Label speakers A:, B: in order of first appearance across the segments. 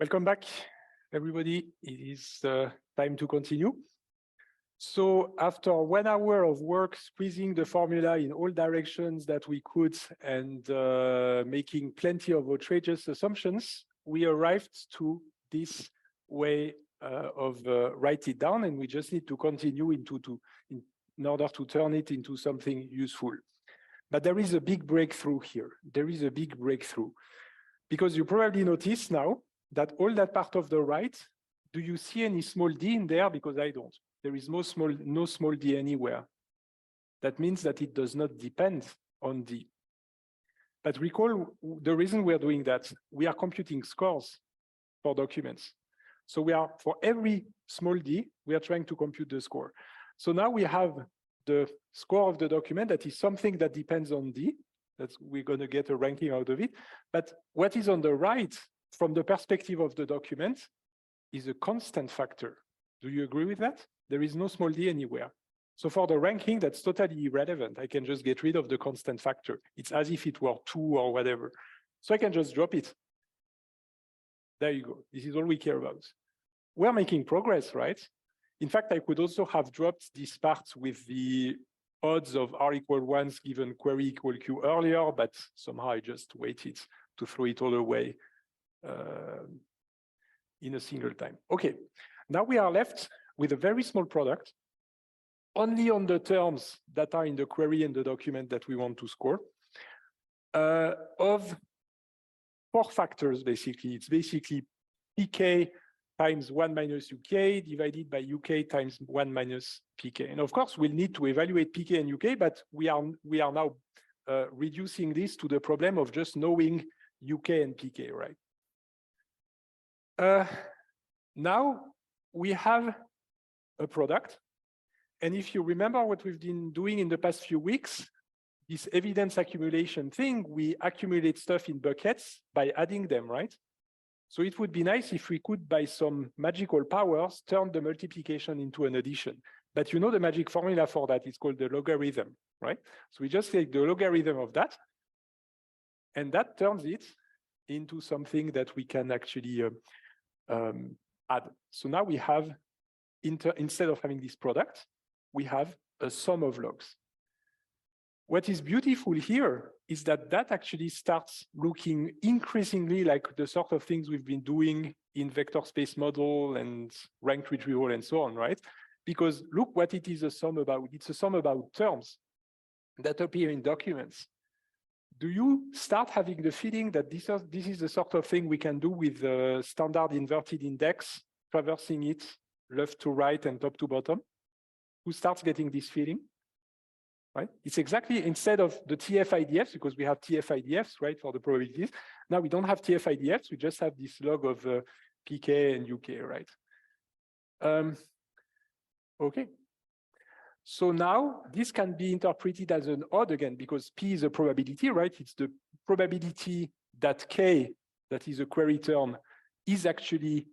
A: Welcome back, everybody. It is time to continue. So after 1 hour of work squeezing the formula in all directions that we could and making plenty of outrageous assumptions, we arrived to this way of write it down, and we just need to continue in order to turn it into something useful. But there is a big breakthrough here. There is a big breakthrough. Because you probably notice now that all that part of the right, do you see any small d in there? Because I don't. There is no small d anywhere. That means that it does not depend on d. But recall the reason we are doing that. We are computing scores for documents. So we are, for every small d, we are trying to compute the score. So now we have the score of the document that is something that depends on d. That's, we're going to get a ranking out of it. But what is on the right, from the perspective of the document, is a constant factor. Do you agree with that? There is no small d anywhere. So for the ranking, that's totally irrelevant. I can just get rid of the constant factor. It's as if it were 2 or whatever. So I can just drop it. There you go. This is all we care about. We're making progress, right? In fact, I could also have dropped this part with the odds of R = 1 given query = Q earlier, but somehow I just waited to throw it all away in a single time. Okay, now we are left with a very small product, only on the terms that are in the query and the document that we want to score, of 4 factors, basically. It's basically pk times 1 minus uk divided by uk times 1 minus pk. And of course, we'll need to evaluate pk and uk, but we are now reducing this to the problem of just knowing uk and pk, right? Now we have a product. And if you remember what we've been doing in the past few weeks, this evidence accumulation thing, we accumulate stuff in buckets by adding them, right? So it would be nice if we could, by some magical powers, turn the multiplication into an addition. But you know the magic formula for that is called the logarithm, right? So we just take the logarithm of that, and that turns it into something that we can actually add. So now we have, instead of having this product, we have a sum of logs. What is beautiful here is that that actually starts looking increasingly like the sort of things we've been doing in vector space model and ranked retrieval and so on, right? Because look what it is a sum about. It's a sum about terms that appear in documents. Do you start having the feeling that this is the sort of thing we can do with the standard inverted index, traversing it left to right and top to bottom? Who starts getting this feeling? Right? It's exactly, instead of the TF-IDFs, because we have TF-IDFs, right, for the probabilities. Now we don't have TF-IDFs, we just have this log of PK and UK, right? Okay. So now this can be interpreted as an odd again, because P is a probability, right? It's the probability that K, that is a query term, is actually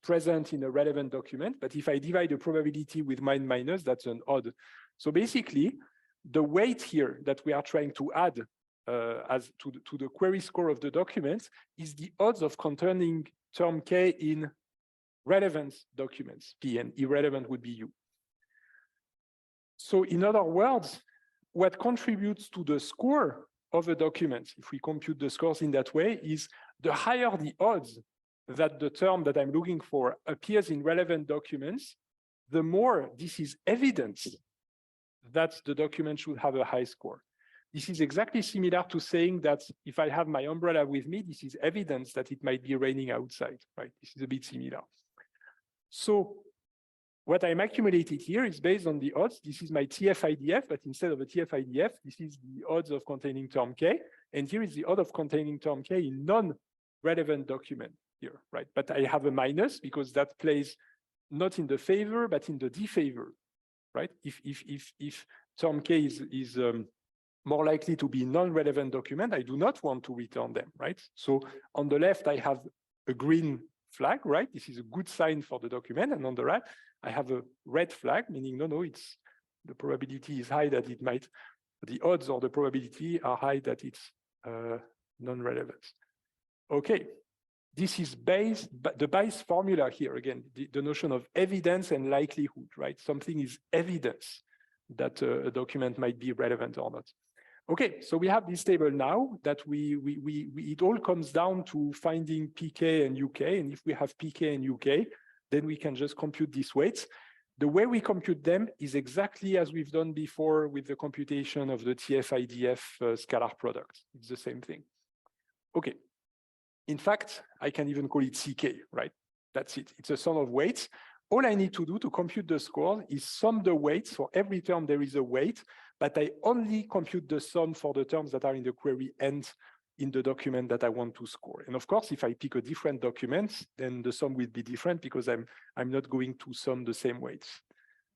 A: present in a relevant document. But if I divide the probability with minus, that's an odd. So basically, the weight here that we are trying to add as to the query score of the document is the odds of containing term K in relevant documents, P, and irrelevant would be U. So in other words, what contributes to the score of a document, if we compute the scores in that way, is the higher the odds that the term that I'm looking for appears in relevant documents, the more this is evidence that the document should have a high score. This is exactly similar to saying that if I have my umbrella with me, this is evidence that it might be raining outside, right? This is a bit similar. So what I'm accumulated here is based on the odds. This is my TF-IDF, but instead of a TF-IDF, this is the odds of containing term K. And here is the odds of containing term K in non-relevant document here, right? But I have a minus because that plays not in the favor, but in the defavor, right? If term K is more likely to be non-relevant document, I do not want to return them, right? So on the left, I have a green flag, right? This is a good sign for the document. And on the right, I have a red flag, meaning no, it's the probability is high that it might, the odds or the probability are high that it's non-relevant. Okay, this is based, but the Bayes formula here, again, the notion of evidence and likelihood, right? Something is evidence that a document might be relevant or not. Okay, so we have this table now that it all comes down to finding PK and UK. And if we have PK and UK, then we can just compute these weights. The way we compute them is exactly as we've done before with the computation of the TF-IDF scalar product. It's the same thing. Okay. In fact, I can even call it CK, right? That's it. It's a sum of weights. All I need to do to compute the score is sum the weights. For every term, there is a weight, but I only compute the sum for the terms that are in the query and in the document that I want to score. And of course, if I pick a different document, then the sum will be different because I'm not going to sum the same weights,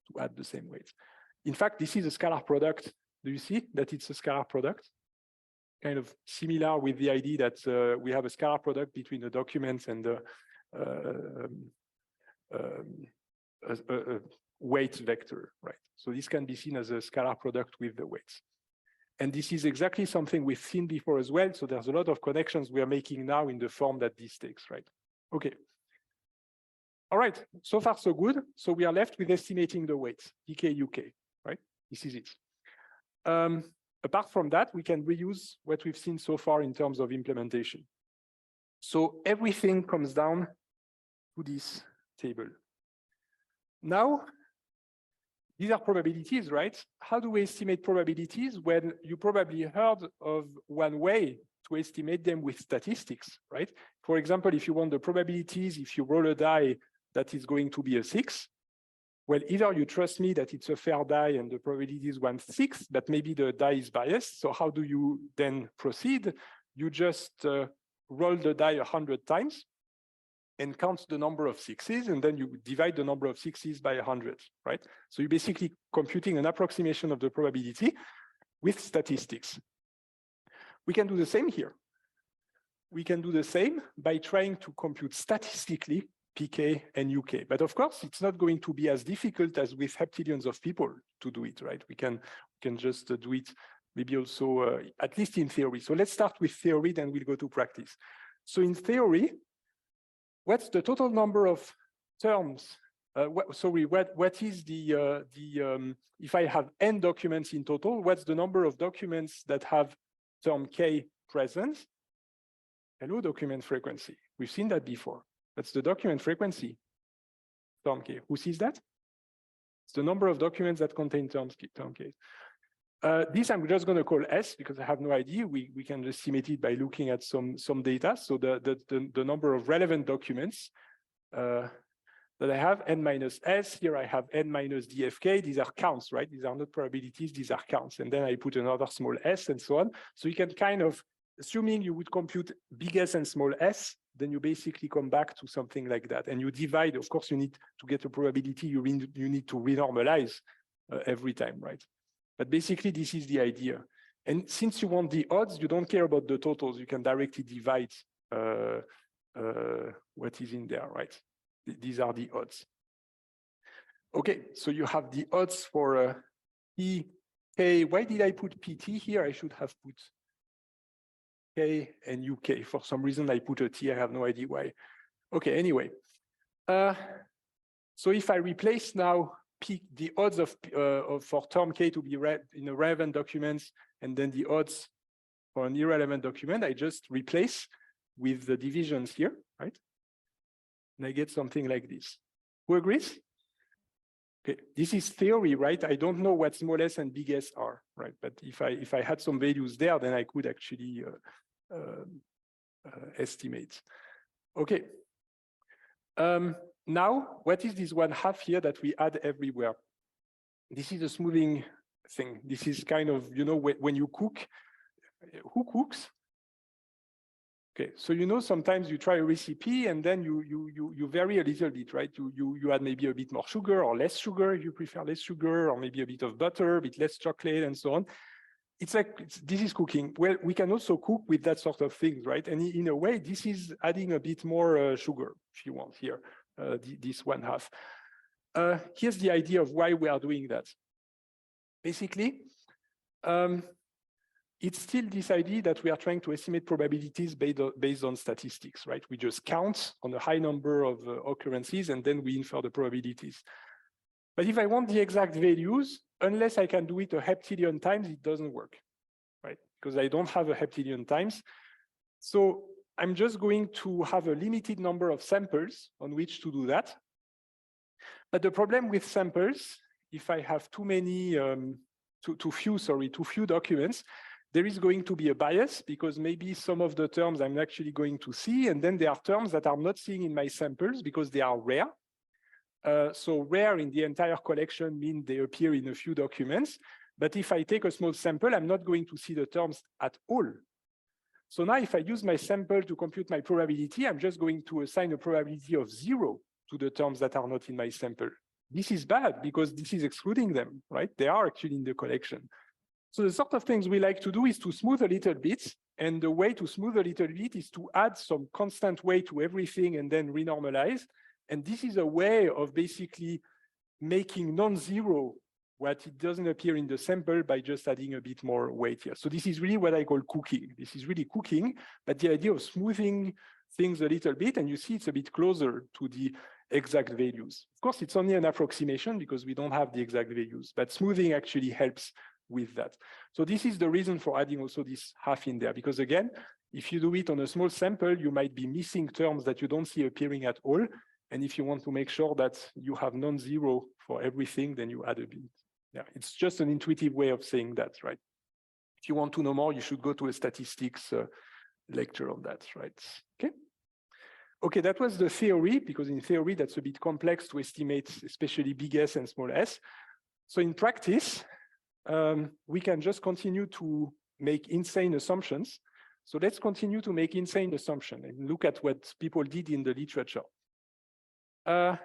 A: to add the same weights. In fact, this is a scalar product. Do you see that it's a scalar product? Kind of similar with the idea that we have a scalar product between the documents and the weight vector, right? So this can be seen as a scalar product with the weights. And this is exactly something we've seen before as well. So there's a lot of connections we are making now in the form that this takes, right? Okay. All right, so far so good. So we are left with estimating the weights, PK, UK, right? This is it. Apart from that, we can reuse what we've seen so far in terms of implementation. So everything comes down to this table. Now, these are probabilities, right? How do we estimate probabilities? When you probably heard of one way to estimate them with statistics, right? For example, if you want the probabilities, if you roll a die that is going to be a 6, well, either you trust me that it's a fair die and the probability is 1/6, but maybe the die is biased. So how do you then proceed? You just roll the die 100 times and count the number of 6s, and then you divide the number of 6s by 100, right? So you're basically computing an approximation of the probability with statistics. We can do the same here. We can do the same by trying to compute statistically PK and UK. But of course, it's not going to be as difficult as with heptillions of people to do it, right? We can just do it maybe also, at least in theory. So let's start with theory, then we'll go to practice. So in theory, what's the total number of terms? What is if I have n documents in total, what's the number of documents that have term K present? Hello, document frequency. We've seen that before. That's the document frequency, term K. Who sees that? It's the number of documents that contain term K. This I'm just going to call S because I have no idea. We can estimate it by looking at some data. So the number of relevant documents that I have, n minus S. Here I have n minus DFK. These are counts, right? These are not probabilities, these are counts. And then I put another small s and so on. So you can kind of, assuming you would compute big S and small s, then you basically come back to something like that. And you divide, of course, you need to get a probability, you need to renormalize every time, right? But basically, this is the idea. And since you want the odds, you don't care about the totals. You can directly divide what is in there, right? These are the odds. Okay, so you have the odds for P, K. Why did I put PT here? I should have put K and UK. For some reason, I put a T. I have no idea why. Okay, anyway. So if I replace now the odds for term K to be read in a relevant document, and then the odds for an irrelevant document, I just replace with the divisions here, right? And I get something like this. Who agrees? Okay, this is theory, right? I don't know what small s and big S are, right? But if I had some values there, then I could actually estimate. Okay. Now, what is this 1/2 here that we add everywhere? This is a smoothing thing. This is kind of, you know, when you cook, who cooks? Okay, so you know, sometimes you try a recipe and then you vary a little bit, right? You add maybe a bit more sugar or less sugar if you prefer less sugar, or maybe a bit of butter, a bit less chocolate, and so on. It's like, this is cooking. Well, we can also cook with that sort of things, right? And in a way, this is adding a bit more sugar, if you want, here, this 1/2. Here's the idea of why we are doing that. Basically, it's still this idea that we are trying to estimate probabilities based on statistics, right? We just count on a high number of occurrences and then we infer the probabilities. But if I want the exact values, unless I can do it a heptillion times, it doesn't work, right? Because I don't have a heptillion times. So I'm just going to have a limited number of samples on which to do that. But the problem with samples, if I have too few documents, there is going to be a bias because maybe some of the terms I'm actually going to see, and then there are terms that I'm not seeing in my samples because they are rare. So rare in the entire collection means they appear in a few documents. But if I take a small sample, I'm not going to see the terms at all. So now if I use my sample to compute my probability, I'm just going to assign a probability of 0 to the terms that are not in my sample. This is bad because this is excluding them, right? They are actually in the collection. So the sort of things we like to do is to smooth a little bit. And the way to smooth a little bit is to add some constant weight to everything and then renormalize. And this is a way of basically making non-zero what it doesn't appear in the sample by just adding a bit more weight here. So this is really what I call cooking. This is really cooking, but the idea of smoothing things a little bit, and you see it's a bit closer to the exact values. Of course, it's only an approximation because we don't have the exact values, but smoothing actually helps with that. So this is the reason for adding also this half in there, because again, if you do it on a small sample, you might be missing terms that you don't see appearing at all. And if you want to make sure that you have non-zero for everything, then you add a bit. Yeah, it's just an intuitive way of saying that, right? If you want to know more, you should go to a statistics lecture on that, right? Okay. Okay, that was the theory, because in theory, that's a bit complex to estimate, especially big S and small s. So in practice, we can just continue to make insane assumptions. So let's continue to make insane assumptions and look at what people did in the literature. Well,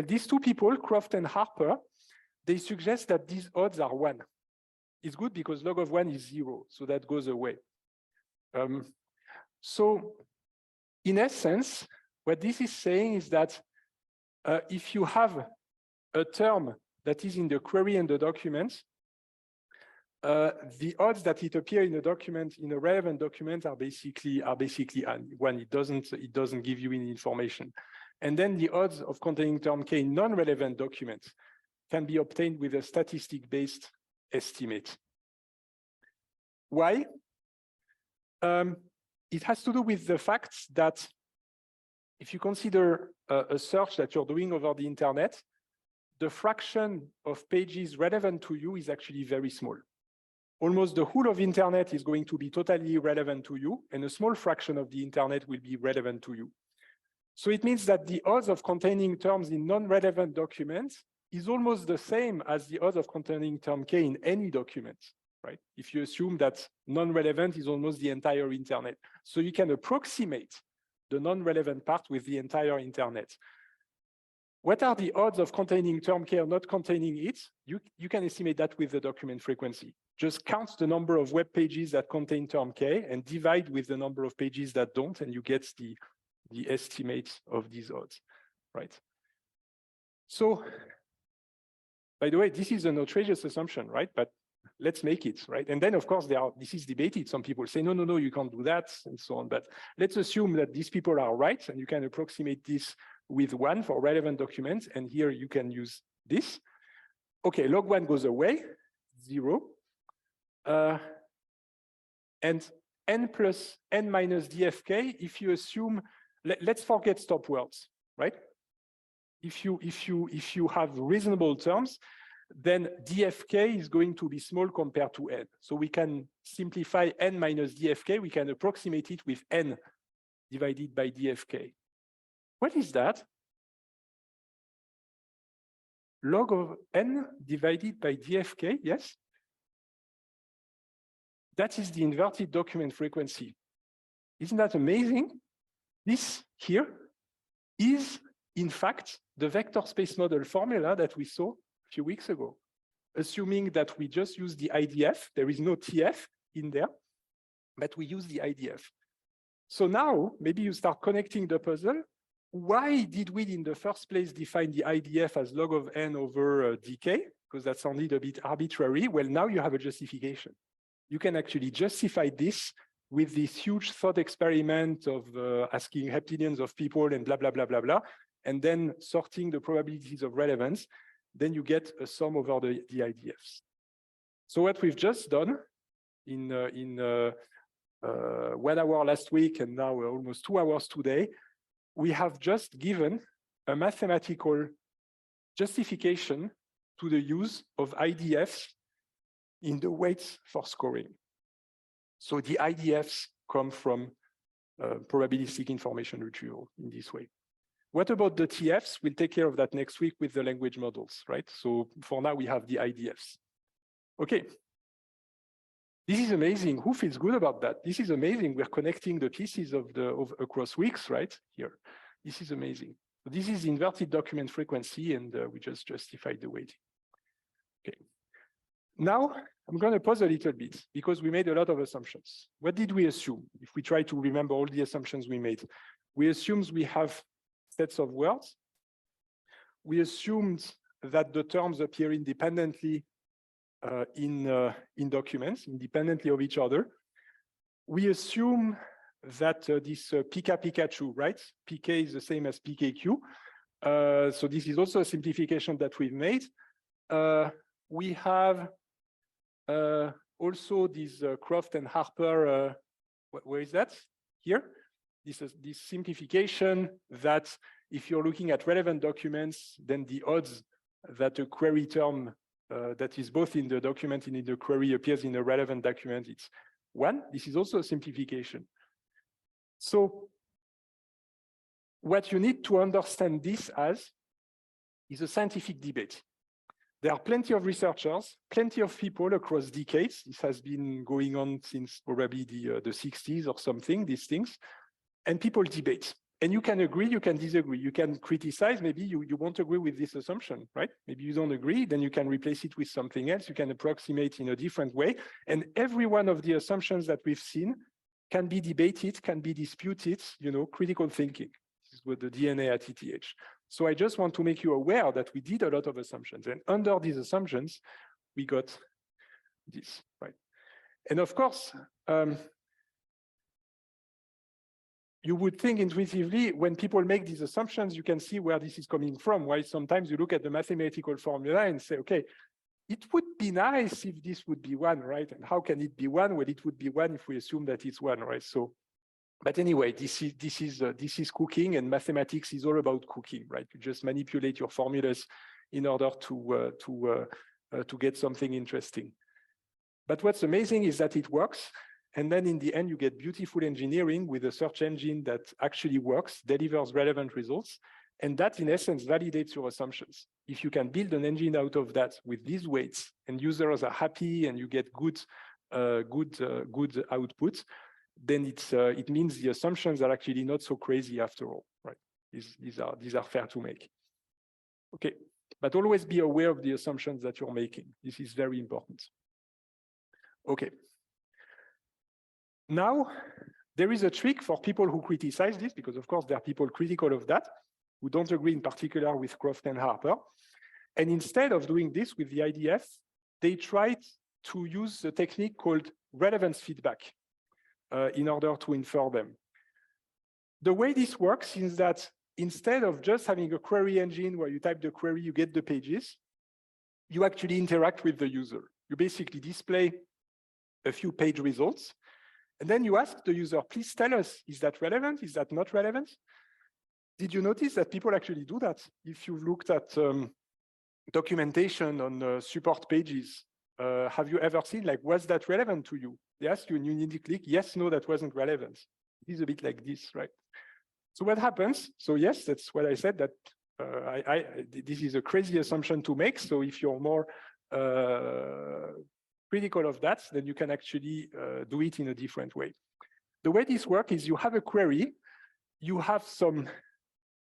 A: these two people, Croft and Harper, they suggest that these odds are 1. It's good because log of 1 is 0, so that goes away. So in essence, what this is saying is that if you have a term that is in the query and the document, the odds that it appears in the document, in a relevant document, are basically 1. It doesn't give you any information. And then the odds of containing term K in non-relevant documents can be obtained with a statistic-based estimate. Why? It has to do with the fact that if you consider a search that you're doing over the internet, the fraction of pages relevant to you is actually very small. Almost the whole of internet is going to be totally relevant to you, and a small fraction of the internet will be relevant to you. So it means that the odds of containing terms in non-relevant documents is almost the same as the odds of containing term K in any document, right? If you assume that non-relevant is almost the entire internet. So you can approximate the non-relevant part with the entire internet. What are the odds of containing term K or not containing it? You can estimate that with the document frequency. Just count the number of web pages that contain term K and divide with the number of pages that don't, and you get the estimate of these odds, right? So, by the way, this is an outrageous assumption, right? But let's make it, right? And then, of course, this is debated. Some people say, no, you can't do that, and so on. But let's assume that these people are right, and you can approximate this with 1 for relevant documents, and here you can use this. Okay, log 1 goes away, 0. And n plus n minus dfk, if you assume, let's forget stop words, right? If you have reasonable terms, then dfk is going to be small compared to n. So we can simplify n minus dfk, we can approximate it with n divided by dfk. What is that? Log of n divided by dfk, yes? That is the inverted document frequency. Isn't that amazing? This here is, in fact, the vector space model formula that we saw a few weeks ago, assuming that we just use the IDF. There is no TF in there, but we use the IDF. So now, maybe you start connecting the puzzle. Why did we, in the first place, define the IDF as log of n over dk? Because that sounded a bit arbitrary. Well, now you have a justification. you can actually justify this with this huge thought experiment of asking heptadecians of people and blah, blah, blah, blah, blah, and then sorting the probabilities of relevance, then you get a sum over the IDFs. So what we've just done in 1 hour last week and now almost 2 hours today, we have just given a mathematical justification to the use of IDFs in the weights for scoring. So the IDFs come from probabilistic information retrieval in this way. What about the TFs? We'll take care of that next week with the language models, right? So for now, we have the IDFs. Okay. This is amazing. Who feels good about that? This is amazing. We're connecting the pieces of across weeks, right? Here. This is amazing. So this is inverted document frequency, and we just justified the weighting. Okay. Now, I'm going to pause a little bit because we made a lot of assumptions. What did we assume? If we try to remember all the assumptions we made, we assumed we have sets of words. We assumed that the terms appear independently in documents, independently of each other. We assume that this Pika Pikachu, right? PK is the same as PKQ. So this is also a simplification that we've made. We have also this Croft and Harper, where is that? Here. This is this simplification that if you're looking at relevant documents, then the odds that a query term that is both in the document and in the query appears in a relevant document, it's 1. This is also a simplification. So what you need to understand this as is a scientific debate. There are plenty of researchers, plenty of people across decades. This has been going on since probably the 60s or something, these things. And people debate. And you can agree, you can disagree. You can criticize, maybe you won't agree with this assumption, right? Maybe you don't agree, then you can replace it with something else. You can approximate in a different way. And every one of the assumptions that we've seen can be debated, can be disputed, you know, critical thinking. This is what the DNA at ETH. So I just want to make you aware that we did a lot of assumptions. And under these assumptions, we got this, right? And of course, you would think intuitively, when people make these assumptions, you can see where this is coming from. Why sometimes you look at the mathematical formula and say, okay, it would be nice if this would be 1, right? And how can it be 1? Well, it would be 1 if we assume that it's 1, right? So, but anyway, this is cooking, and mathematics is all about cooking, right? You just manipulate your formulas in order to get something interesting. But what's amazing is that it works. And then in the end, you get beautiful engineering with a search engine that actually works, delivers relevant results. And that, in essence, validates your assumptions. If you can build an engine out of that with these weights, and users are happy, and you get good output, then it means the assumptions are actually not so crazy after all, right? These are fair to make. Okay, but always be aware of the assumptions that you're making. This is very important. Okay. Now, there is a trick for people who criticize this, because of course there are people critical of that, who don't agree in particular with Croft and Harper. And instead of doing this with the IDF, they tried to use a technique called relevance feedback in order to infer them. The way this works is that instead of just having a query engine where you type the query, you get the pages, you actually interact with the user. You basically display a few page results. And then you ask the user, please tell us, is that relevant? Is that not relevant? Did you notice that people actually do that? If you've looked at documentation on support pages, have you ever seen, like, was that relevant to you? They ask you and you need to click, yes, no, that wasn't relevant. It is a bit like this, right? So what happens? So yes, that's what I said, that this is a crazy assumption to make. So if you're more critical of that, then you can actually do it in a different way. The way this works is you have a query, you have some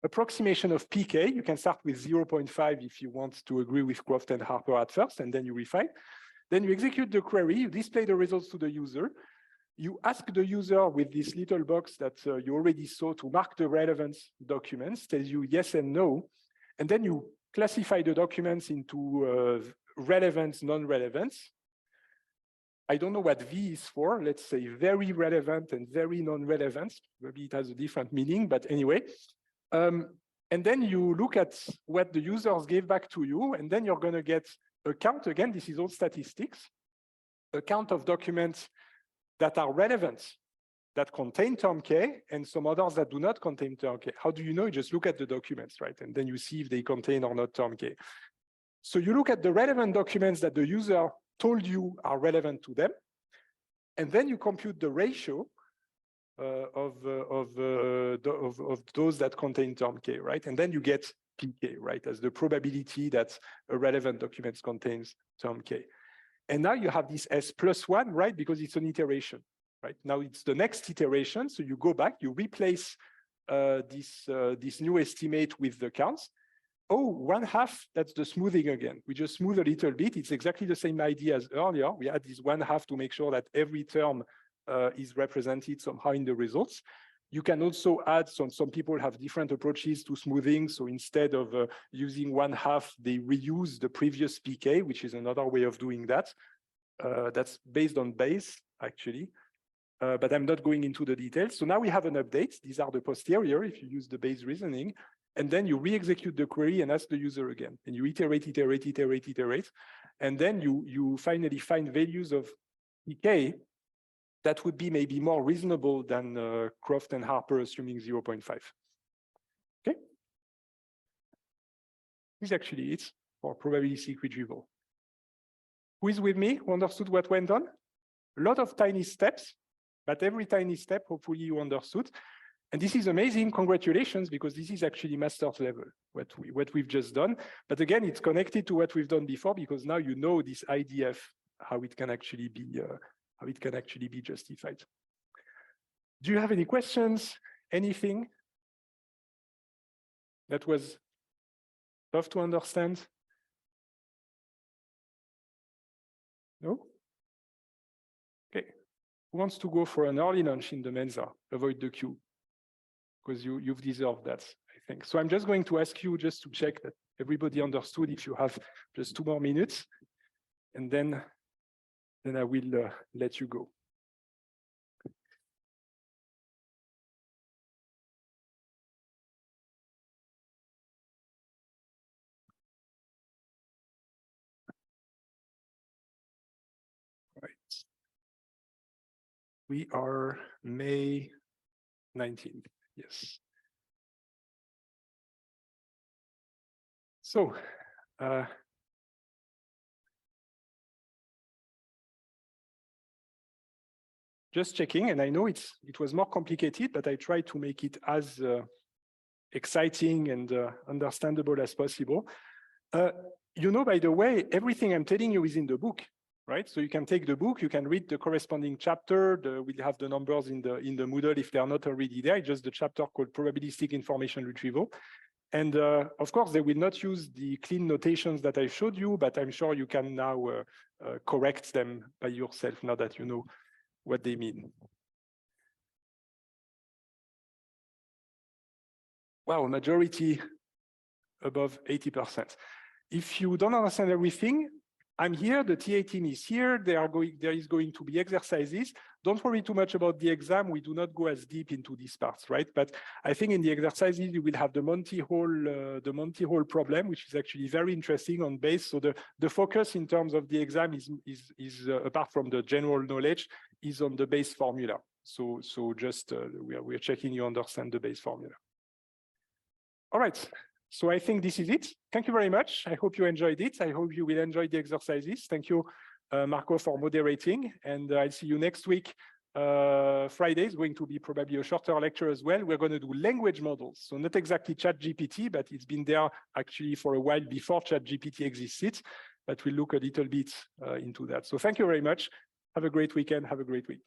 A: approximation of PK. You can start with 0.5 if you want to agree with Croft and Harper at first, and then you refine. Then you execute the query, you display the results to the user. You ask the user with this little box that you already saw to mark the relevance documents, tells you yes and no. And then you classify the documents into relevance, non-relevance. I don't know what V is for. Let's say very relevant and very non-relevant. Maybe it has a different meaning, but anyway. And then you look at what the users gave back to you, and then you're going to get a count. Again, this is all statistics. A count of documents that are relevant, that contain term K, and some others that do not contain term K. How do you know? You just look at the documents, right? And then you see if they contain or not term K. So you look at the relevant documents that the user told you are relevant to them, and then you compute the ratio of those that contain term K, right? And then you get PK, right, as the probability that a relevant document contains term K. And now you have this S+1, right, because it's an iteration, right? Now it's the next iteration, so you go back, you replace this new estimate with the counts. Oh, 1/2, that's the smoothing again. We just smooth a little bit. It's exactly the same idea as earlier. We add this 1/2 to make sure that every term is represented somehow in the results. You can also add some people have different approaches to smoothing. So instead of using 1/2, they reuse the previous PK, which is another way of doing that. That's based on Bayes, actually. But I'm not going into the details. So now we have an update. These are the posterior, if you use the Bayes reasoning. And then you re-execute the query and ask the user again. And you iterate. And then you finally find values of PK that would be maybe more reasonable than Croft and Harper assuming 0.5. Okay? This is actually it for probabilistic retrieval. Who is with me? Who understood what went on? A lot of tiny steps, but every tiny step, hopefully you understood. And this is amazing, congratulations, because this is actually master's level, what we've just done. But again, it's connected to what we've done before, because now you know this IDF, how it can actually be justified. Do you have any questions? Anything that was tough to understand? No? Okay. Who wants to go for an early lunch in the Mensa? Avoid the queue, because you've deserved that, I think. So I'm just going to ask you just to check that everybody understood if you have just 2 more minutes, and then I will let you go. Right. We are May 19th, yes. So, just checking, and I know it was more complicated, but I tried to make it as exciting and understandable as possible. You know, by the way, everything I'm telling you is in the book, right? So you can take the book, you can read the corresponding chapter. We'll have the numbers in the Moodle if they are not already there. It's just the chapter called Probabilistic Information Retrieval. And of course, they will not use the clean notations that I showed you, but I'm sure you can now correct them by yourself now that you know what they mean. Wow, majority above 80%. If you don't understand everything, I'm here, the TA team is here, there is going to be exercises. Don't worry too much about the exam, we do not go as deep into these parts, right? But I think in the exercises, you will have the Monty Hall problem, which is actually very interesting on Bayes. So the focus in terms of the exam is apart from the general knowledge, is on the Bayes formula. So just, we're checking you understand the Bayes formula. All right. So I think this is it. Thank you very much. I hope you enjoyed it. I hope you will enjoy the exercises. Thank you, Marco, for moderating. And I'll see you next week. Friday is going to be probably a shorter lecture as well. We're going to do language models. So not exactly ChatGPT, but it's been there actually for a while before ChatGPT existed. But we'll look a little bit into that. So thank you very much. Have a great weekend. Have a great week.